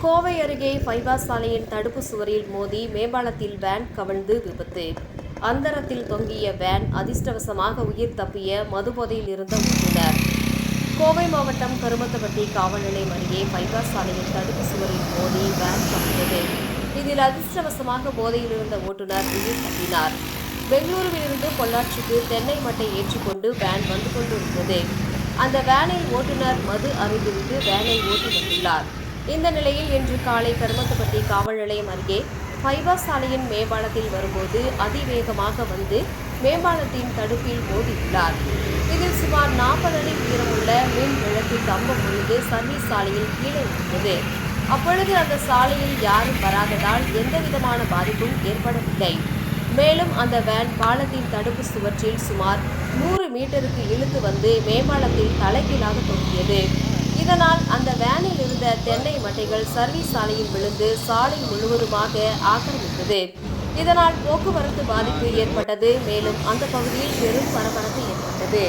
கோவை அருகே பைபாஸ் சாலையின் தடுப்பு சுவரில் மோதி மேம்பாலத்தில் வேன் கவிழ்ந்து விபத்து. அந்தரத்தில் தொங்கிய வேன் அதிர்ஷ்டவசமாக உயிர் தப்பிய மதுபோதையில் இருந்த ஓட்டுநர். கோவை மாவட்டம் கருமத்தப்பட்டி காவல் நிலையம் அருகே பைபாஸ் சாலையின் தடுப்பு சுவரில் மோதி வேன் கவிழ்ந்தது. இதில் அதிர்ஷ்டவசமாக போதையில் இருந்த ஓட்டுநர் உயிர் தப்பினார். பெங்களூருவிலிருந்து பொள்ளாச்சிக்கு தென்னை மட்டை ஏற்றிக்கொண்டு வேன் வந்து கொண்டிருந்தது. அந்த வேனில் ஓட்டுநர் மது அருந்திவிட்டு வேனை ஓட்டி வந்துள்ளார். இந்த நிலையில் இன்று காலை கருமத்தப்பட்டி காவல் நிலையம் அருகே பைபாஸ் சாலையின் மேம்பாலத்தில் வரும்போது அதிவேகமாக வந்து மேம்பாலத்தின் தடுப்பில் மோதியுள்ளார். இதில் சுமார் 40 அடி உயரமுள்ள மின் விளக்கு கம்பம் விழுந்து சர்வீஸ் சாலையில் கீழே விழுந்தது. அப்பொழுது அந்த சாலையில் யாரும் வராததால் எந்தவிதமான பாதிப்பும் ஏற்படவில்லை. மேலும் அந்த வேன் பாலத்தின் தடுப்பு சுவற்றில் சுமார் 100 மீட்டருக்கு இழுத்து வந்து மேம்பாலத்தில் தலைகீழாக தொங்கியது. இதனால் அந்த வேனில் இருந்த தென்னை மட்டைகள் சர்வீஸ் சாலையில் விழுந்து சாலை முழுவதுமாக ஆக்கிரமித்தது. இதனால் போக்குவரத்து பாதிப்பு ஏற்பட்டது. மேலும் அந்த பகுதியில் பெரும் பரபரப்பு ஏற்பட்டது.